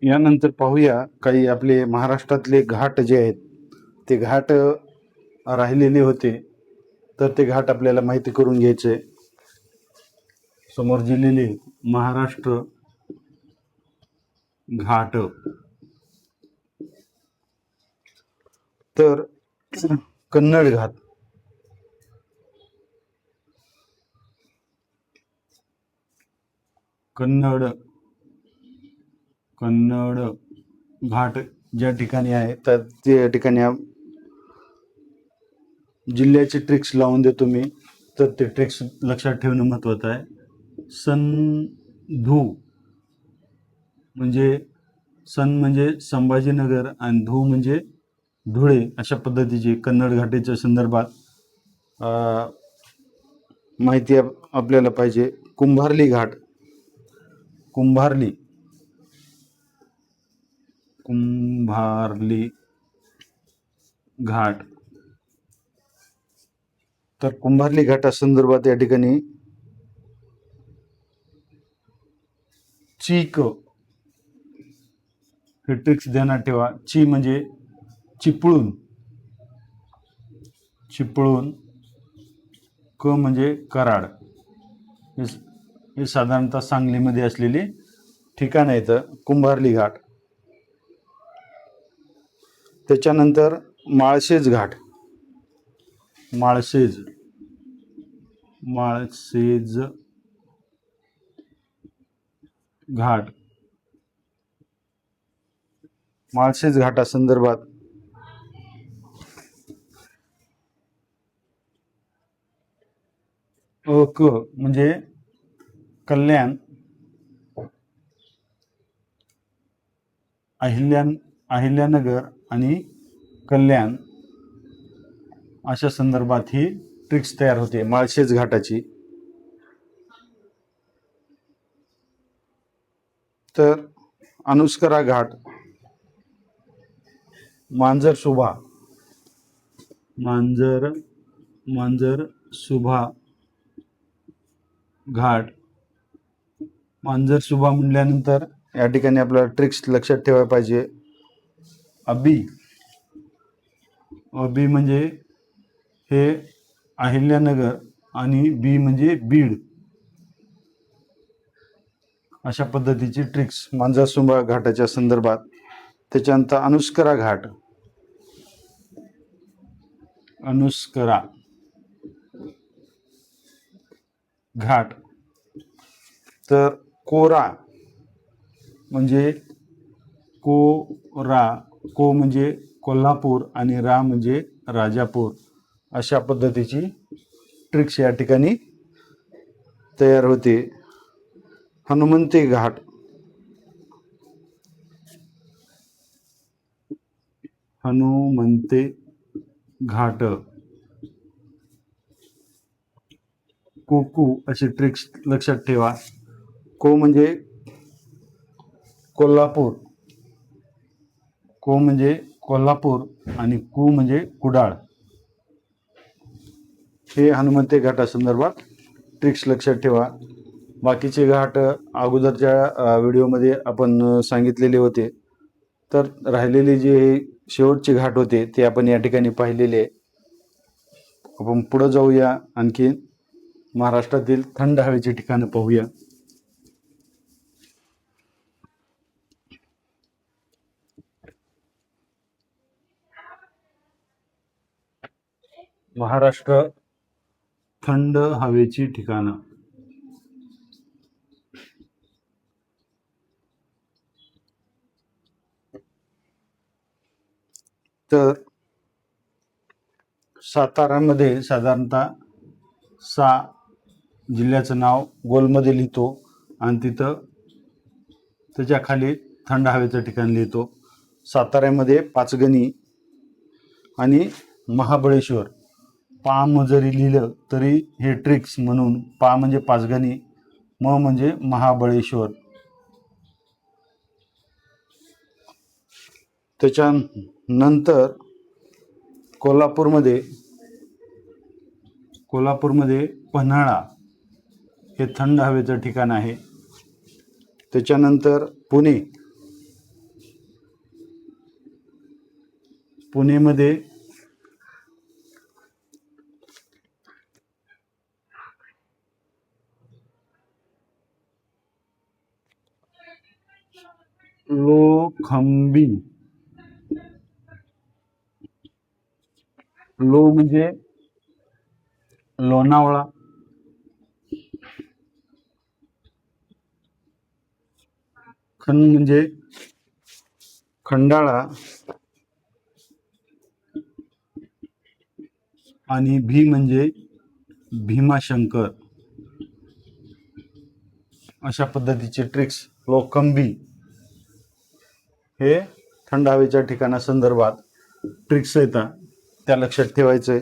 यानंतर पाहूया काही आपले महाराष्ट्रातले घाट जे आहेत ते घाट राहिलेले होते, तर ते घाट आपल्याला माहिती करून घ्यायचे. समोर दिलेले महाराष्ट्र घाट. तर कन्नड घाट, कन्नड घाट ज्या ठिकाणी आहे तर त्या ठिकाणी जिल्ह्याचे ट्रिक्स लावून देतो मी, तर ते ट्रिक्स लक्षात ठेवणं महत्त्वाचं आहे. संधू म्हणजे सन म्हणजे संभाजीनगर आणि धू म्हणजे धुळे, अशा पद्धतीची कन्नड घाटीच्या संदर्भात माहिती आपल्याला पाहिजे. कुंभार्ली घाट, कुंभार्ली घाट. तर कुंभार्ली घाटासंदर्भात या ठिकाणी चीक हे ट्रिक्स ध्यानात ठेवा. ची म्हणजे चिपळूण, क म्हणजे कराड. हे साधारणतः सांगलीमध्ये असलेली ठिकाण आहेत कुंभार्ली घाट. त्याच्यानंतर माळशेज घाट, माळशेज घाट. माळशेज घाटासंदर्भात क म्हणजे कल्याण, अहिल्यानगर आणि कल्याण अशा संदर्भात ही ट्रिक्स तयार होते माळशेज घाटाची. तर अनुस्करा घाट, मांजरसुभा घाट. मांजरसुभा म्हटल्यानंतर या ठिकाणी आपल्याला ट्रिक्स लक्षात ठेवायला पाहिजे. अबी म्हणजे हे अहिल्यानगर आणि बी म्हणजे बीड, अशा पद्धतीची ट्रिक्स मांजरसुभा घाटाच्या संदर्भात. त्याच्यानंतर अनुस्करा घाट. तर कोरा म्हणजे को म्हणजे कोल्हापूर आणि रा म्हणजे राजापूर, अशा पद्धतीची ट्रिक्स या ठिकाणी तयार होते. हनुमंते घाट, कोकू अशी ट्रिक्स लक्षात ठेवा. को म्हणजे कोल्हापूर आणि कू म्हणजे कुडाळ. हे हनुमंते घाटासंदर्भात ट्रिक्स लक्षात ठेवा. बाकीचे घाट अगोदरच्या व्हिडिओमध्ये आपण सांगितलेले होते. तर राहिलेले जे शेवटचे घाट होते ते आपण या ठिकाणी पाहिलेले. आपण पुढे जाऊया, आणखी महाराष्ट्रातील थंड हवेची ठिकाणं पाहूया. महाराष्ट्र थंड हवेची ठिकाणं. तर सातारामध्ये साधारणतः 6 जिल्ह्याचं नाव गोलमध्ये लिहितो आणि तिथं त्याच्या खाली थंड हवेचं ठिकाण लिहितो. साताऱ्यामध्ये पाचगणी आणि महाबळेश्वर. पाम जरी लिहिलं तरी हे ट्रिक्स म्हणून पा म्हणजे पाचगणी, म म्हणजे महाबळेश्वर. त्याच्यानंतर कोल्हापूरमध्ये पन्हाळा हे थंड हवेचं ठिकाण आहे. त्याच्यानंतर पुणेमध्ये लोखंबी, लो म्हणजे लोणावळा, खन म्हणजे खंडाळा, आणि भी म्हणजे भीमाशंकर. अशा पद्धतीचे ट्रिक्स लोखंबी हे थंड हवेच्या ठिकाणासंदर्भात ट्रिक्स येतात, त्या लक्षात ठेवायचं आहे.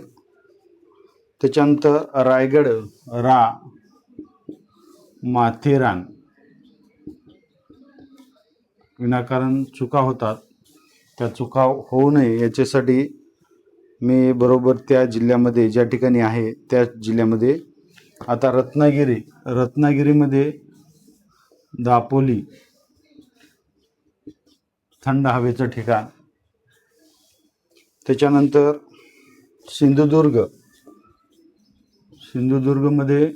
त्याच्यानंतर रायगड रा माथेरान, विनाकारण चुका होतात, त्या चुका होऊ नये याच्यासाठी मी बरोबर त्या जिल्ह्यामध्ये ज्या ठिकाणी आहे त्या जिल्ह्यामध्ये, आता रत्नागिरीमध्ये दापोली थंड हवेचं ठिकाण. त्याच्यानंतर सिंधुदुर्गमध्ये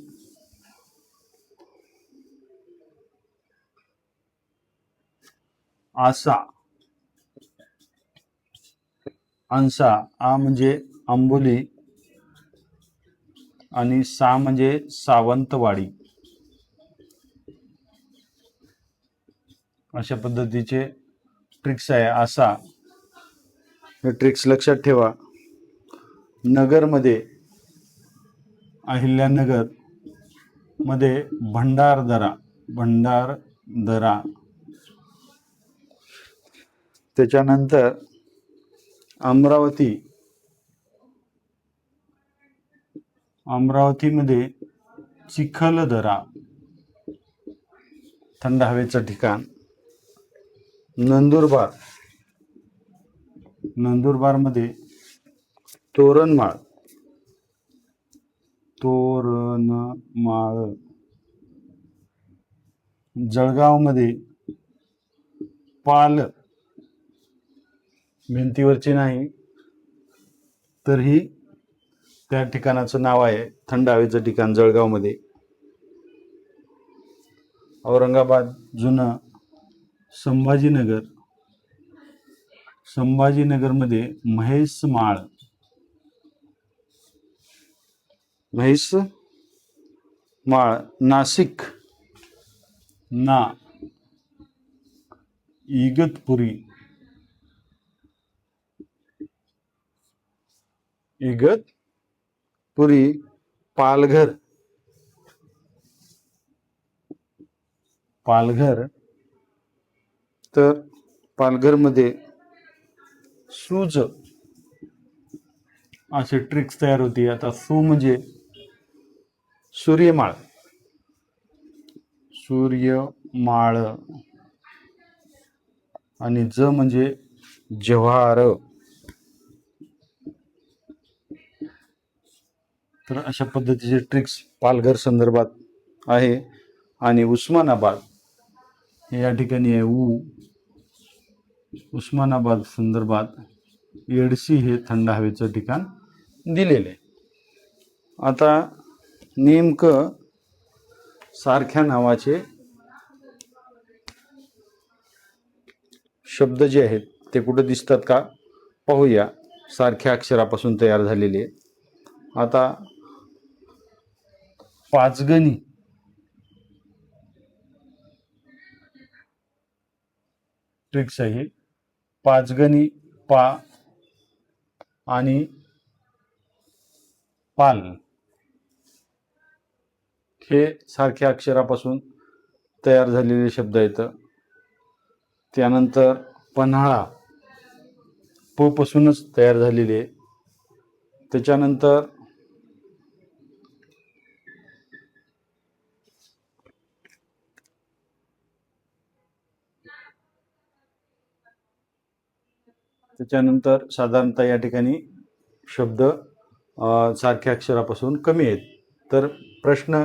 अंसा, आ म्हणजे आंबोली आणि सा म्हणजे सावंतवाडी. अशा पद्धतीचे ट्रिक्स आहे. असा हे ट्रिक्स लक्षात ठेवा. नगरमध्ये अहिल्यानगर मध्ये भंडारदरा, त्याच्यानंतर अमरावतीमध्ये चिखलदरा थंड हवेचं ठिकाण. नंदुरबारमध्ये तोरणमाळ, जळगावमध्ये पाल, भिंतीवरची नाही तरीही त्या ठिकाणाचं नाव आहे थंड हवेचं ठिकाण जळगावमध्ये. औरंगाबाद जुनं संभाजीनगरमध्ये म्हैसमाळ, नाशिक इगतपुरी, पालघर तर पालघरमध्ये सूज, असे ट्रिक्स तयार होती. आता सू म्हणजे सूर्यमाळ आणि ज म्हणजे जव्हार. तर अशा पद्धतीचे ट्रिक्स पालघर संदर्भात आहे. आणि उस्मानाबाद या ठिकाणी आहे उस्मानाबाद संदर्भात येडशी हे थंड हवेचं ठिकाण दिलेले. आता नेमकं सारख्या नावाचे शब्द जे आहेत ते कुठे दिसतात का पाहूया. सारख्या अक्षरापासून तयार झालेले. आता पाचगणी ट्रिक्स आहे. पाचगणी पा आणि पाल हे सारख्या अक्षरापासून तयार झालेले शब्द आहेत. त्यानंतर पन्हाळा प पासूनच तयार झालेले. त्याच्यानंतर साधारणतः या ठिकाणी शब्द सारख्या अक्षरापासून कमी आहेत. तर प्रश्न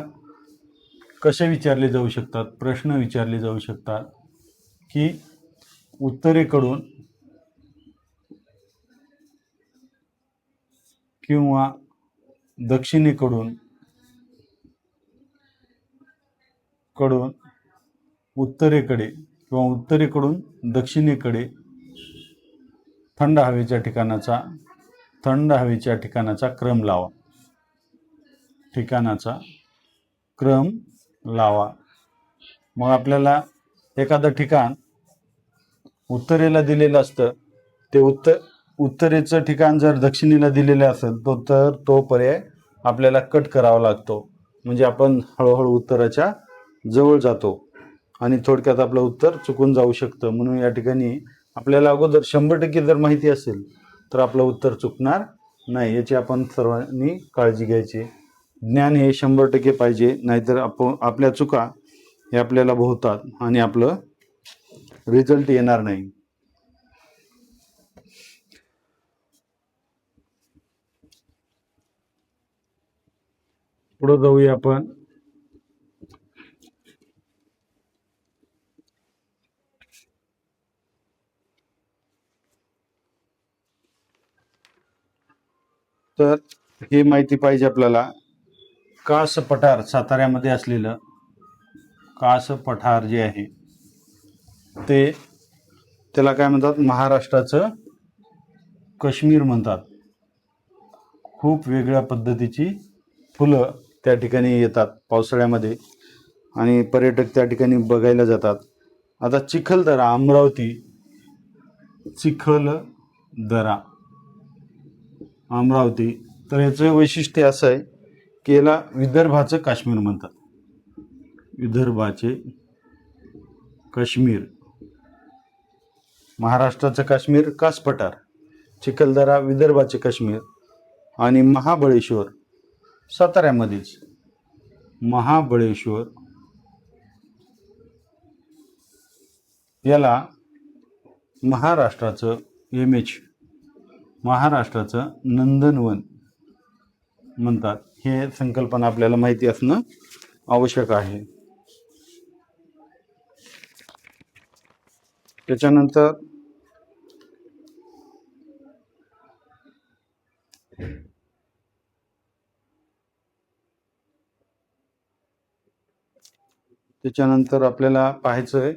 कसे विचारले जाऊ शकतात? प्रश्न विचारले जाऊ शकतात की उत्तरेकडून किंवा दक्षिणेकडून उत्तरेकडे किंवा उत्तरेकडून दक्षिणेकडे थंड हवेच्या ठिकाणाचा क्रम लावा. मग आपल्याला एखादं ठिकाण उत्तरेला दिलेलं असतं, ते उत्तरेचं ठिकाण जर दक्षिणेला दिलेलं असेल तर तो पर्याय आपल्याला कट करावा लागतो. म्हणजे आपण हळूहळू उत्तराच्या जवळ जातो आणि थोडक्यात आपलं उत्तर चुकून जाऊ शकतं. म्हणून या ठिकाणी आपल्याला अगोदर 100% जर माहिती असेल तर आपलं उत्तर चुकणार नाही, याची आपण सर्वांनी काळजी घ्यायची. ज्ञान हे 100% पाहिजे, नाहीतर आपल्या चुका हे आपल्याला भोवतात आणि आपलं रिझल्ट येणार नाही. पुढे जाऊया आपण. तर हे माहिती पाहिजे आपल्याला, कास पठार, साताऱ्यामध्ये असलेलं कास पठार जे आहे त्याला काय म्हणतात, महाराष्ट्राचं काश्मीर म्हणतात. खूप वेगळ्या पद्धतीची फुलं त्या ठिकाणी येतात पावसाळ्यामध्ये आणि पर्यटक त्या ठिकाणी बघायला जातात. आता चिखलदरा, अमरावती, तर याचं वैशिष्ट्य असं आहे की याला विदर्भाचं काश्मीर म्हणतात. विदर्भाचे काश्मीर, महाराष्ट्राचं काश्मीर कास पठार, चिखलदरा विदर्भाचे काश्मीर आणि महाबळेश्वर साताऱ्यामध्येच. महाबळेश्वर याला महाराष्ट्राचं महाराष्ट्राचं नंदनवन म्हणतात. हे संकल्पना आपल्याला माहिती असणं आवश्यक आहे. त्याच्यानंतर आपल्याला पाहायचं आहे